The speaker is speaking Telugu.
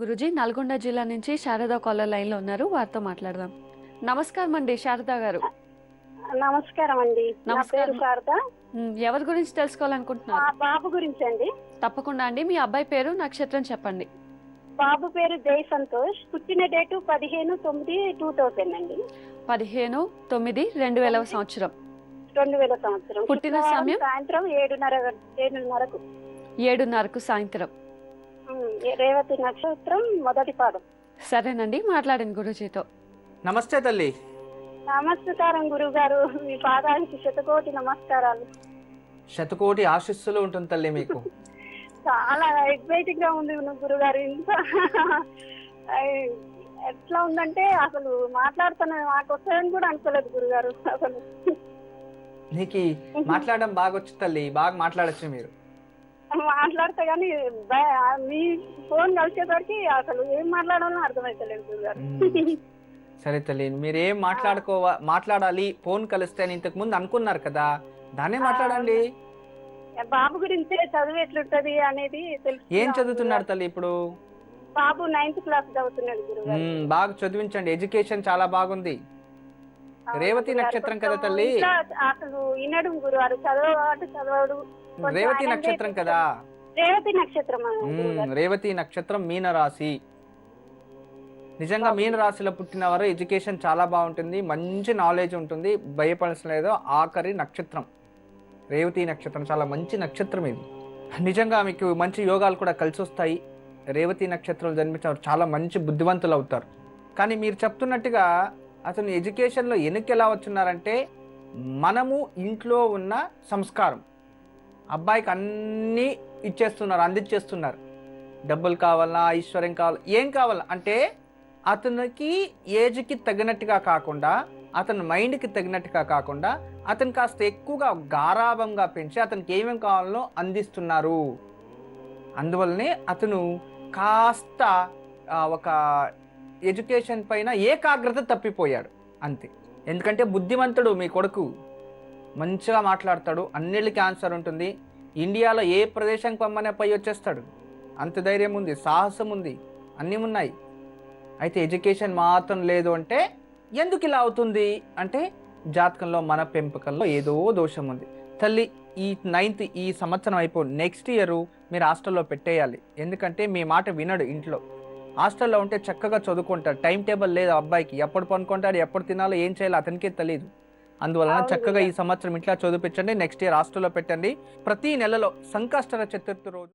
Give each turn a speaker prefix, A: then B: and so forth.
A: గురూజీ నల్గొండ జిల్లా నుంచి శారదా కాలర్ లైన్లో ఉన్నారు, వారితో మాట్లాడదాం. నమస్కారం అండి శారదా గారు.
B: నమస్కారం అండి. నా పేరు శారద.
A: ఎవరి గురించి తెలుసుకోవాలనుకుంటున్నారు?
B: బాబు గురించి అండి.
A: తప్పకుండా అండి. మీ అబ్బాయి పేరు, నక్షత్రం చెప్పండి.
B: బాబు పేరు జై సంతోష్. పుట్టిన డేటు 15/9/2000 అండి.
A: 15/9/2000 సంవత్సరం.
B: 2000 సంవత్సరం.
A: పుట్టిన సమయం
B: సాయంత్రం 7:30కు.
A: 7:30కు సాయంత్రం.
B: రేవతి నక్షత్రం మొదటి పాదం.
A: సరేనండి, మాట్లాడండి గురూజీతో.
C: నమస్తే తల్లి.
B: నమస్కారం గురువు గారు, మీ పాదానికి శతకోటి నమస్కారాలు.
C: శతకోటి ఆశీస్సులు ఉంటుంది తల్లి మీకు.
B: చాలా ఎక్సైటింగ్ గా ఉంది గురుగారు. ఇంత ఎట్లా ఉందంటే అసలు మాట్లాడుతున్న నాకు వస్తాయని కూడా అనుకోలేదు గురుగారు. అసలు
C: నీకు మాట్లాడడం బాగా వచ్చు తల్లి, బాగా మాట్లాడచ్చు. మీరు
B: మాట్లాడతా కానీ మీ ఫోన్ కలిసేసరికి అసలు ఏం మాట్లాడాలో అర్థమైతలేదు గురుగారు.
C: సరే తల్లి, మీరేం మాట్లాడాలి ఫోన్ కలిస్తే అని ఇంతకు ముందు అనుకున్నారు కదా, దాన్నే మాట్లాడండి.
B: బాబు గురించి చదువు ఎట్లుంటది అనేది తెలుసు.
C: ఏం చదువుతున్నారు తల్లి ఇప్పుడు?
B: బాబు 9th క్లాస్ చదువుతున్నాడు గురుగారు.
C: బాగా చదివించండి, ఎడ్యుకేషన్ చాలా బాగుంది. రేవతి నక్షత్రం కదా తల్లి.
B: అసలు వినడు గురువారు, చదవడు.
C: రేవతి నక్షత్రం కదా.
B: రేవతి నక్షత్రం.
C: రేవతి నక్షత్రం మీనరాశి. నిజంగా మీనరాశిలో పుట్టిన వారు ఎడ్యుకేషన్ చాలా బాగుంటుంది, మంచి నాలెడ్జ్ ఉంటుంది, భయపడాల్సిన లేదో. ఆఖరి నక్షత్రం రేవతి నక్షత్రం, చాలా మంచి నక్షత్రం ఇది. నిజంగా మీకు మంచి యోగాలు కూడా కలిసి వస్తాయి. రేవతి నక్షత్రం జన్మించిన చాలా మంచి బుద్ధివంతులు అవుతారు. కానీ మీరు చెప్తున్నట్టుగా అతను ఎడ్యుకేషన్లో వెనక్కి ఎలా వచ్చున్నారంటే, మనము ఇంట్లో ఉన్న సంస్కారం అబ్బాయికి అన్నీ ఇచ్చేస్తున్నారు, అందించేస్తున్నారు. డబ్బులు కావాలన్నా, ఐశ్వర్యం కావాలా, ఏం కావాలా అంటే అతనికి ఏజ్కి తగినట్టుగా కాకుండా, అతని మైండ్కి తగినట్టుగా కాకుండా, అతను కాస్త ఎక్కువగా గారాభంగా పెంచి అతనికి ఏమేమి కావాలో అందిస్తున్నారు. అందువల్లనే అతను కాస్త ఒక ఎడ్యుకేషన్ పైన ఏకాగ్రత తప్పిపోయాడు అంతే. ఎందుకంటే బుద్ధిమంతుడు మీ కొడుకు, మంచిగా మాట్లాడతాడు, అన్నిటికీ ఆన్సర్ ఉంటుంది. ఇండియాలో ఏ ప్రదేశానికి పమ్మనే పై వచ్చేస్తాడు, అంత ధైర్యం ఉంది, సాహసం ఉంది, అన్నీ ఉన్నాయి. అయితే ఎడ్యుకేషన్ మాత్రం లేదు అంటే ఎందుకు ఇలా అవుతుంది అంటే, జాతకంలో మన పెంపకంలో ఏదో దోషం ఉంది తల్లి. ఈ 9th ఈ సంవత్సరం అయిపోయి నెక్స్ట్ ఇయర్ మీరు హాస్టల్లో పెట్టేయాలి. ఎందుకంటే మీ మాట వినడు ఇంట్లో. హాస్టల్లో ఉంటే చక్కగా చదువుకుంటాడు, టైం టేబుల్ లేదు అబ్బాయికి, ఎప్పుడు పనుకుంటాడు, ఎప్పుడు తినాలో, ఏం చేయాలో అతనికే తెలియదు. అందువలన చక్కగా ఈ సంవత్సరం ఇంట్లో చదివించండి, నెక్స్ట్ ఇయర్ హాస్టల్లో పెట్టండి. ప్రతి నెలలో సంకష్టర చతుర్థి రోజు